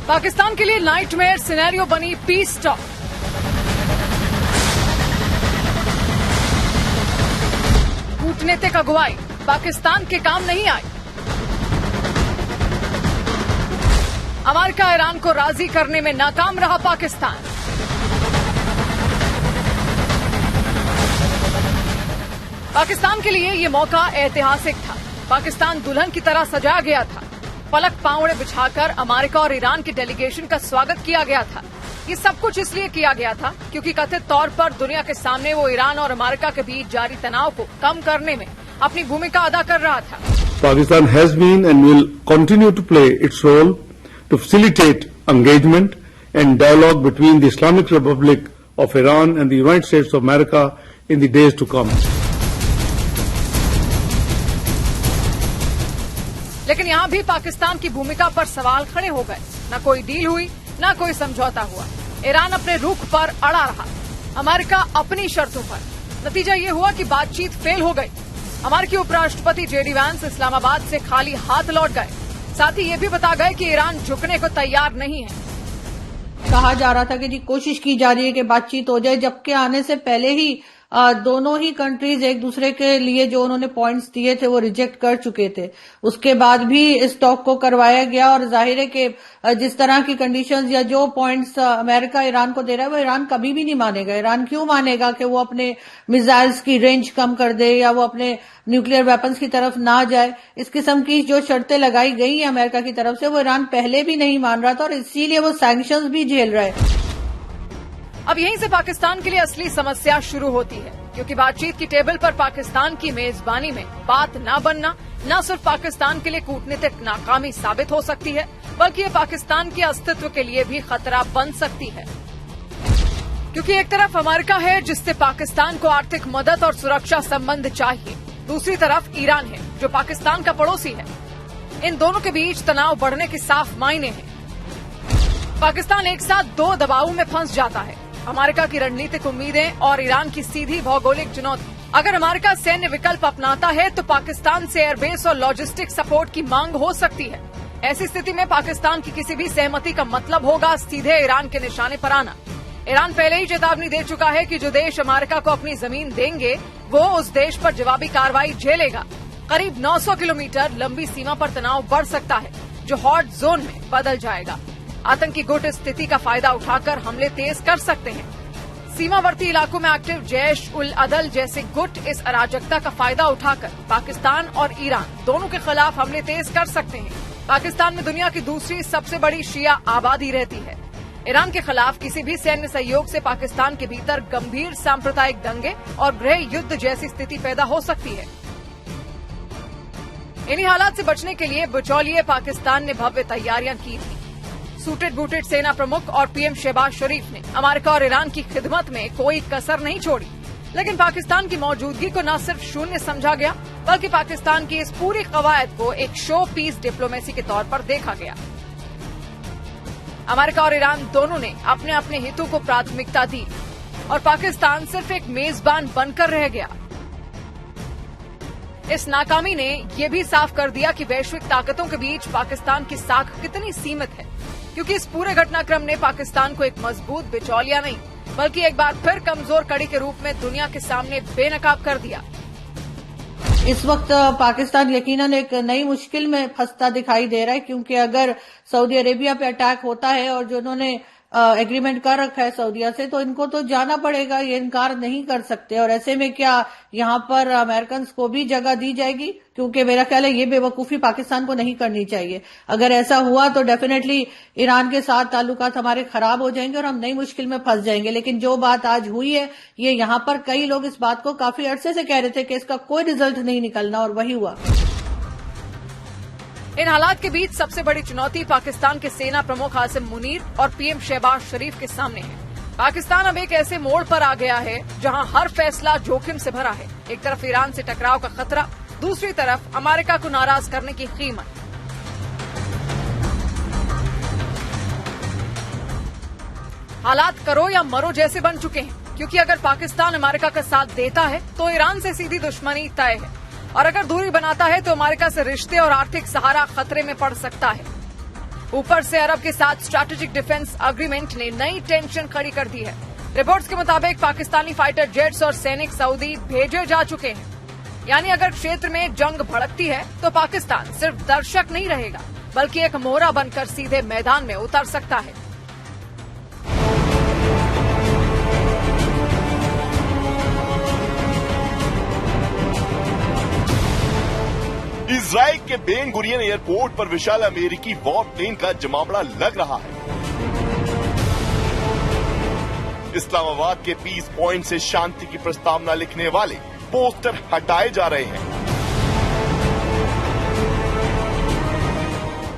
पाकिस्तान के लिए nightmare scenario बनी पीस टॉक। कूटनीतिक अगुवाई पाकिस्तान के काम नहीं आई। अमेरिका ईरान को राजी करने में नाकाम रहा पाकिस्तान। पाकिस्तान के लिए ये मौका ऐतिहासिक था। पाकिस्तान दुल्हन की तरह सजाया गया था। पलक पावड़े बिछाकर अमेरिका और ईरान के डेलीगेशन का स्वागत किया गया था। ये सब कुछ इसलिए किया गया था क्योंकि कथित तौर पर दुनिया के सामने वो ईरान और अमेरिका के बीच जारी तनाव को कम करने में अपनी भूमिका अदा कर रहा था। Pakistan has been and will continue to play its role to facilitate engagement and dialogue between the Islamic Republic of Iran and the United States of America in the days to come. लेकिन यहाँ भी पाकिस्तान की भूमिका पर सवाल खड़े हो गए। न कोई डील हुई, न कोई समझौता हुआ। ईरान अपने रुख पर अड़ा रहा, अमेरिका अपनी शर्तों पर। नतीजा ये हुआ कि बातचीत फेल हो गई। अमेरिकी उपराष्ट्रपति जेडी वैंस इस्लामाबाद से खाली हाथ लौट गए। साथ ही ये भी बता गए कि ईरान झुकने को तैयार नहीं है। कहा जा रहा था कि जी कोशिश की जा रही है कि बातचीत हो जाए, जबकि आने से पहले ही दोनों ही कंट्रीज एक दूसरे के लिए जो उन्होंने पॉइंट्स दिए थे वो रिजेक्ट कर चुके थे। उसके बाद भी इस टॉक को करवाया गया और जाहिर है कि जिस तरह की कंडीशंस या जो पॉइंट्स अमेरिका ईरान को दे रहा है वो ईरान कभी भी नहीं मानेगा। ईरान क्यों मानेगा कि वो अपने मिसाइल्स की रेंज कम कर दे या वो अपने न्यूक्लियर वेपन्स की तरफ ना जाए। इस किस्म की जो शर्तें लगाई गई है अमेरिका की तरफ से वो ईरान पहले भी नहीं मान रहा था और इसीलिए वो सैंक्शंस भी झेल रहा है। अब यहीं से पाकिस्तान के लिए असली समस्या शुरू होती है, क्योंकि बातचीत की टेबल पर पाकिस्तान की मेजबानी में बात न बनना न सिर्फ पाकिस्तान के लिए कूटनीतिक नाकामी साबित हो सकती है, बल्कि ये पाकिस्तान के अस्तित्व के लिए भी खतरा बन सकती है। क्योंकि एक तरफ अमेरिका है जिससे पाकिस्तान को आर्थिक मदद और सुरक्षा संबंध चाहिए, दूसरी तरफ ईरान है जो पाकिस्तान का पड़ोसी है। इन दोनों के बीच तनाव बढ़ने के साफ मायने हैं। पाकिस्तान एक साथ दो दबावों में फंस जाता है, अमेरिका की रणनीतिक उम्मीदें और ईरान की सीधी भौगोलिक चुनौती। अगर अमेरिका सैन्य विकल्प अपनाता है तो पाकिस्तान से एयरबेस और लॉजिस्टिक सपोर्ट की मांग हो सकती है। ऐसी स्थिति में पाकिस्तान की किसी भी सहमति का मतलब होगा सीधे ईरान के निशाने पर आना। ईरान पहले ही चेतावनी दे चुका है कि जो देश अमेरिका को अपनी जमीन देंगे वो उस देश पर जवाबी कार्रवाई झेलेगा। करीब 900 किलोमीटर लंबी सीमा पर तनाव बढ़ सकता है, जो हॉट जोन में बदल जाएगा। आतंकी गुट इस स्थिति का फायदा उठाकर हमले तेज कर सकते हैं। सीमावर्ती इलाकों में एक्टिव जैश उल अदल जैसे गुट इस अराजकता का फायदा उठाकर पाकिस्तान और ईरान दोनों के खिलाफ हमले तेज कर सकते हैं। पाकिस्तान में दुनिया की दूसरी सबसे बड़ी शिया आबादी रहती है। ईरान के खिलाफ किसी भी सैन्य सहयोग से पाकिस्तान के भीतर गंभीर सांप्रदायिक दंगे और गृह युद्ध जैसी स्थिति पैदा हो सकती है। इन्हीं हालात से बचने के लिए बिचौलिए पाकिस्तान ने भव्य तैयारियां की थी। सूटेड बूटेड सेना प्रमुख और पीएम शहबाज शरीफ ने अमेरिका और ईरान की खिदमत में कोई कसर नहीं छोड़ी। लेकिन पाकिस्तान की मौजूदगी को न सिर्फ शून्य समझा गया, बल्कि पाकिस्तान की इस पूरी कवायद को एक शो पीस डिप्लोमेसी के तौर पर देखा गया। अमेरिका और ईरान दोनों ने अपने अपने हितों को प्राथमिकता दी और पाकिस्तान सिर्फ एक मेजबान बनकर रह गया। इस नाकामी ने यह भी साफ कर दिया कि वैश्विक ताकतों के बीच पाकिस्तान की साख कितनी सीमित है, क्योंकि इस पूरे घटनाक्रम ने पाकिस्तान को एक मजबूत बिचौलिया नहीं बल्कि एक बार फिर कमजोर कड़ी के रूप में दुनिया के सामने बेनकाब कर दिया। इस वक्त पाकिस्तान यकीनन एक नई मुश्किल में फंसता दिखाई दे रहा है, क्योंकि अगर सऊदी अरेबिया पे अटैक होता है और जिन्होंने एग्रीमेंट कर रखा है सऊदीया से, तो इनको तो जाना पड़ेगा, ये इनकार नहीं कर सकते। और ऐसे में क्या यहाँ पर अमेरिकन को भी जगह दी जाएगी? क्योंकि मेरा ख्याल है ये बेवकूफी पाकिस्तान को नहीं करनी चाहिए। अगर ऐसा हुआ तो डेफिनेटली ईरान के साथ ताल्लुकात हमारे खराब हो जाएंगे और हम नई मुश्किल में फंस जाएंगे। लेकिन जो बात आज हुई है, ये यहाँ पर कई लोग इस बात को काफी अरसे से कह रहे थे कि इसका कोई रिजल्ट नहीं निकलना, और वही हुआ। इन हालात के बीच सबसे बड़ी चुनौती पाकिस्तान के सेना प्रमुख आसिम मुनीर और पीएम शहबाज शरीफ के सामने है। पाकिस्तान अब एक ऐसे मोड़ पर आ गया है जहां हर फैसला जोखिम से भरा है। एक तरफ ईरान से टकराव का खतरा, दूसरी तरफ अमेरिका को नाराज करने की कीमत। हालात करो या मरो जैसे बन चुके हैं, क्योंकि अगर पाकिस्तान अमेरिका का साथ देता है तो ईरान से सीधी दुश्मनी तय है, और अगर दूरी बनाता है तो अमेरिका से रिश्ते और आर्थिक सहारा खतरे में पड़ सकता है। ऊपर से अरब के साथ स्ट्रैटेजिक डिफेंस एग्रीमेंट ने नई टेंशन खड़ी कर दी है। रिपोर्ट्स के मुताबिक पाकिस्तानी फाइटर जेट्स और सैनिक सऊदी भेजे जा चुके हैं। यानी अगर क्षेत्र में जंग भड़कती है तो पाकिस्तान सिर्फ दर्शक नहीं रहेगा, बल्कि एक मोहरा बनकर सीधे मैदान में उतर सकता है। इजराइल के बेन गुरियन एयरपोर्ट पर विशाल अमेरिकी वॉर प्लेन का जमावड़ा लग रहा है। इस्लामाबाद के पीस पॉइंट से शांति की प्रस्तावना लिखने वाले पोस्टर हटाए जा रहे हैं।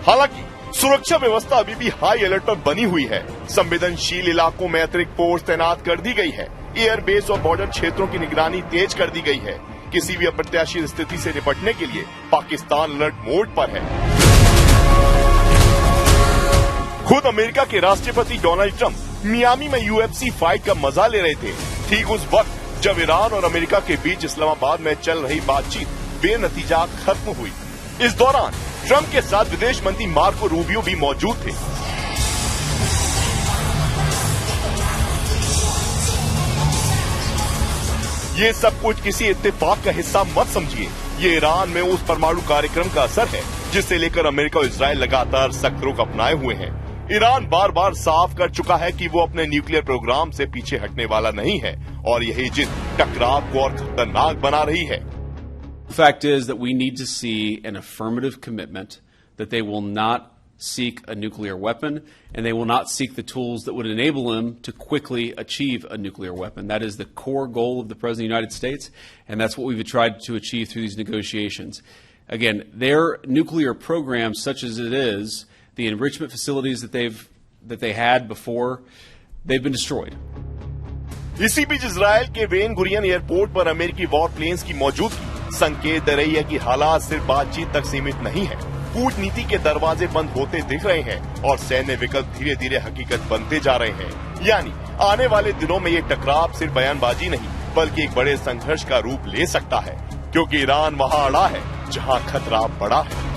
हालांकि सुरक्षा व्यवस्था अभी भी हाई अलर्ट पर बनी हुई है। संवेदनशील इलाकों में अतिरिक्त फोर्स तैनात कर दी गई है। एयरबेस और बॉर्डर क्षेत्रों की निगरानी तेज कर दी गई है। किसी भी अप्रत्याशित स्थिति से निपटने के लिए पाकिस्तान अलर्ट मोड पर है। खुद अमेरिका के राष्ट्रपति डोनाल्ड ट्रंप मियामी में यूएफसी फाइट का मजा ले रहे थे, ठीक उस वक्त जब ईरान और अमेरिका के बीच इस्लामाबाद में चल रही बातचीत बेनतीजा खत्म हुई। इस दौरान ट्रंप के साथ विदेश मंत्री मार्को रूबियो भी मौजूद थे। ये सब कुछ किसी इत्तेफाक का हिस्सा मत समझिए। ये ईरान में उस परमाणु कार्यक्रम का असर है जिसे लेकर अमेरिका और इजराइल लगातार सख्त रुख अपनाए हुए हैं। ईरान बार बार साफ कर चुका है कि वो अपने न्यूक्लियर प्रोग्राम से पीछे हटने वाला नहीं है और यही जिद टकराव को और खतरनाक बना रही है। The fact is that we need to see an affirmative commitment that they will not seek a nuclear weapon and they will not seek the tools that would enable them to quickly achieve a nuclear weapon. That is the core goal of the President of the United States, and that's what we've tried to achieve through these negotiations. Again, their nuclear program, such as it is, the enrichment facilities that they had before, they've been destroyed. इसी बीच Israel के Ben Gurion airport पर अमेरिकी war planes की मौजूदगी संकेत दे रही है कि हालात सिर्फ बातचीत तक सीमित नहीं है। कूटनीति के दरवाजे बंद होते दिख रहे हैं और सैन्य विकल्प धीरे धीरे हकीकत बनते जा रहे हैं। यानी आने वाले दिनों में ये टकराव सिर्फ बयानबाजी नहीं बल्कि एक बड़े संघर्ष का रूप ले सकता है, क्योंकि ईरान वहां अड़ा है जहां खतरा बड़ा है।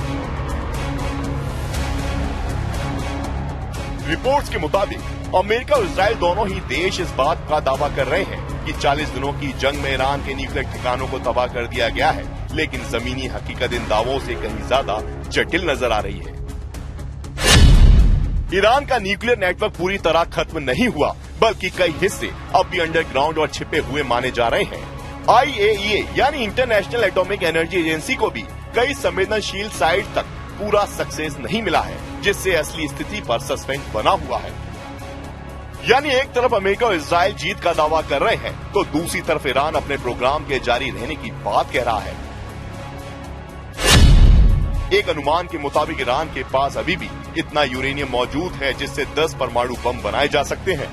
रिपोर्ट्स के मुताबिक अमेरिका और इजराइल दोनों ही देश इस बात का दावा कर रहे हैं कि 40 दिनों की जंग में ईरान के न्यूक्लियर ठिकानों को तबाह कर दिया गया है, लेकिन जमीनी हकीकत इन दावों से कहीं ज्यादा जटिल नजर आ रही है। ईरान का न्यूक्लियर नेटवर्क पूरी तरह खत्म नहीं हुआ, बल्कि कई हिस्से अब भी अंडरग्राउंड और छिपे हुए माने जा रहे हैं। IAEA यानी इंटरनेशनल एटॉमिक एनर्जी एजेंसी को भी कई संवेदनशील साइट तक पूरा सक्सेस नहीं मिला है, जिससे असली स्थिति पर सस्पेंस बना हुआ है। यानी एक तरफ अमेरिका और इजराइल जीत का दावा कर रहे हैं तो दूसरी तरफ ईरान अपने प्रोग्राम के जारी रहने की बात कह रहा है। एक अनुमान के मुताबिक ईरान के पास अभी भी इतना यूरेनियम मौजूद है जिससे 10 परमाणु बम बनाए जा सकते हैं।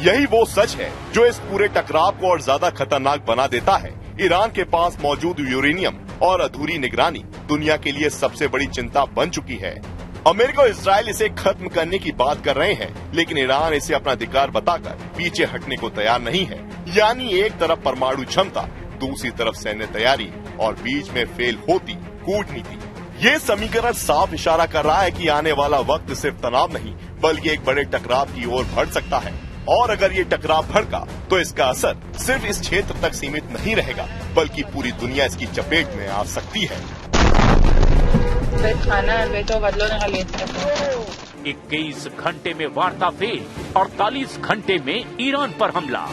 यही वो सच है जो इस पूरे टकराव को और ज्यादा खतरनाक बना देता है। ईरान के पास मौजूद यूरेनियम और अधूरी निगरानी दुनिया के लिए सबसे बड़ी चिंता बन चुकी है। अमेरिका और इजराइल इसे खत्म करने की बात कर रहे हैं, लेकिन ईरान इसे अपना अधिकार बताकर पीछे हटने को तैयार नहीं है। यानी एक तरफ परमाणु क्षमता, दूसरी तरफ सैन्य तैयारी और बीच में फेल होती कूटनीति। ये समीकरण साफ इशारा कर रहा है कि आने वाला वक्त सिर्फ तनाव नहीं बल्कि एक बड़े टकराव की ओर बढ़ सकता है। और अगर ये टकराव भड़का तो इसका असर सिर्फ इस क्षेत्र तक सीमित नहीं रहेगा बल्कि पूरी दुनिया इसकी चपेट में आ सकती है। 21 घंटे में वार्ता फेल, 48 घंटे में ईरान पर हमला।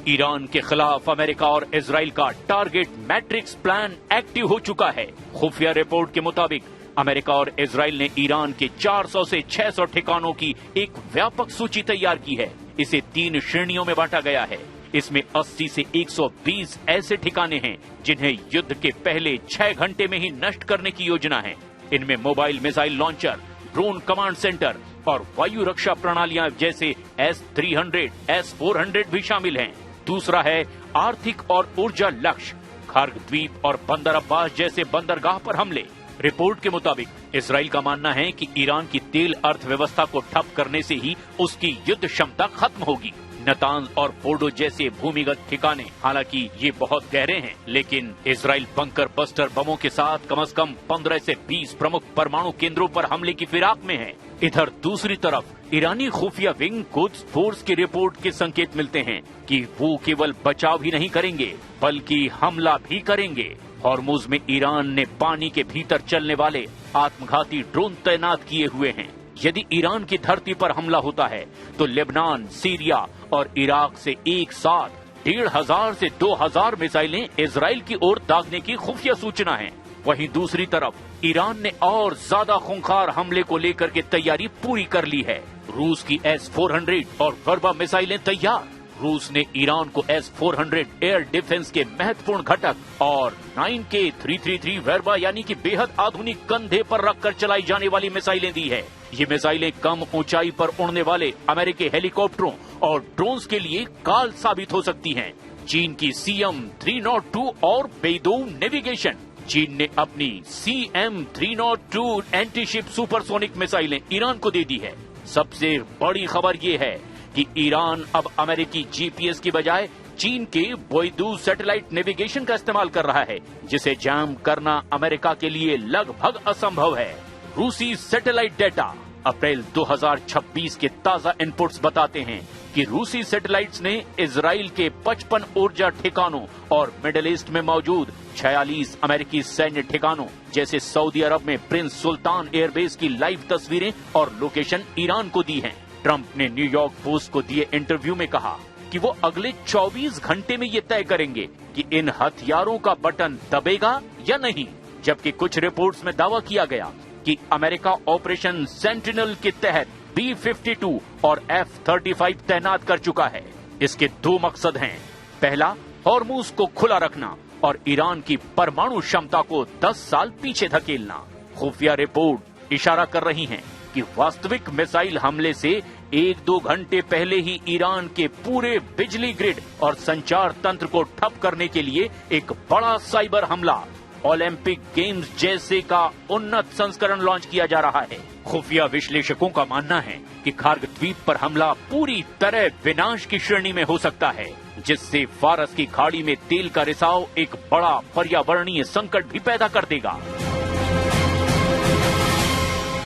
ईरान के खिलाफ अमेरिका और इजराइल का टारगेट मैट्रिक्स प्लान एक्टिव हो चुका है। खुफिया रिपोर्ट के मुताबिक अमेरिका और इजराइल ने ईरान के 400 से 600 ठिकानों की एक व्यापक सूची तैयार की है। इसे 3 श्रेणियों में बांटा गया है। इसमें 80 से 120 ऐसे ठिकाने हैं जिन्हें युद्ध के पहले 6 घंटे में ही नष्ट करने की योजना है। इनमें mobile missile launcher, drone command centre और वायु रक्षा प्रणालियां जैसे S-300, S-400 भी शामिल हैं। दूसरा है आर्थिक और ऊर्जा लक्ष्य, खार्ग द्वीप और बंदर अब्बास जैसे बंदरगाह पर हमले। रिपोर्ट के मुताबिक इजराइल का मानना है कि ईरान की तेल अर्थव्यवस्था को ठप करने से ही उसकी युद्ध क्षमता खत्म होगी। नतांज और फोर्डो जैसे भूमिगत ठिकाने। हालांकि ये बहुत गहरे हैं, लेकिन इजराइल बंकर बस्टर बमों के साथ कम से कम 15 से 20 प्रमुख परमाणु केंद्रों पर हमले की फिराक में है। इधर दूसरी तरफ ईरानी खुफिया विंग कुद्स फोर्स की रिपोर्ट के संकेत मिलते हैं कि वो केवल बचाव ही नहीं करेंगे बल्कि हमला भी करेंगे। हॉर्मुज में ईरान ने पानी के भीतर चलने वाले आत्मघाती ड्रोन तैनात किए हुए हैं। यदि ईरान की धरती पर हमला होता है तो लेबनान, सीरिया और इराक से एक साथ 1,500 से 2,000 मिसाइलें इजराइल की ओर दागने की खुफिया सूचना है। वहीं दूसरी तरफ ईरान ने और ज्यादा खूंखार हमले को लेकर के तैयारी पूरी कर ली है। रूस की S-400 और वर्बा मिसाइलें तैयार। रूस ने ईरान को S-400 एयर डिफेंस के महत्वपूर्ण घटक और 9K-333 वर्बा यानी कि बेहद आधुनिक कंधे पर रखकर चलाई जाने वाली मिसाइलें दी है। ये मिसाइलें कम ऊंचाई पर उड़ने वाले अमेरिकी हेलीकॉप्टरों और ड्रोन्स के लिए काल साबित हो सकती हैं। चीन की CM-302 और बेइदोउ नेविगेशन। चीन ने अपनी CM-302 एंटीशिप सुपरसोनिक मिसाइलें ईरान को दे दी है। सबसे बड़ी खबर ये है कि ईरान अब अमेरिकी GPS की बजाय चीन के बेइदोउ सैटेलाइट नेविगेशन का इस्तेमाल कर रहा है, जिसे जैम करना अमेरिका के लिए लगभग असंभव है। रूसी सैटेलाइट डेटा अप्रैल 2026 के ताजा इनपुट्स बताते हैं कि रूसी सैटेलाइट्स ने इजराइल के 55 ऊर्जा ठिकानों और मिडिल ईस्ट में मौजूद 46 अमेरिकी सैन्य ठिकानों जैसे सऊदी अरब में प्रिंस सुल्तान एयरबेस की लाइव तस्वीरें और लोकेशन ईरान को दी हैं। ट्रंप ने न्यूयॉर्क पोस्ट को दिए इंटरव्यू में कहा कि वो अगले 24 घंटे में ये तय करेंगे कि इन हथियारों का बटन दबेगा या नहीं, जबकि कुछ रिपोर्ट्स में दावा किया गया कि अमेरिका ऑपरेशन सेंटिनल के तहत B-52 और F-35 तैनात कर चुका है। इसके 2 मकसद हैं। पहला, हॉर्मुज को खुला रखना और ईरान की परमाणु क्षमता को 10 साल पीछे धकेलना। खुफिया रिपोर्ट इशारा कर रही हैं कि वास्तविक मिसाइल हमले से 1-2 घंटे पहले ही ईरान के पूरे बिजली ग्रिड और संचार तंत्र को ठप करने के लिए एक बड़ा साइबर हमला, ओलंपिक गेम्स जैसे का उन्नत संस्करण लॉन्च किया जा रहा है। खुफिया विश्लेषकों का मानना है कि खार्ग द्वीप पर हमला पूरी तरह विनाश की श्रेणी में हो सकता है, जिससे फारस की खाड़ी में तेल का रिसाव एक बड़ा पर्यावरणीय संकट भी पैदा कर देगा।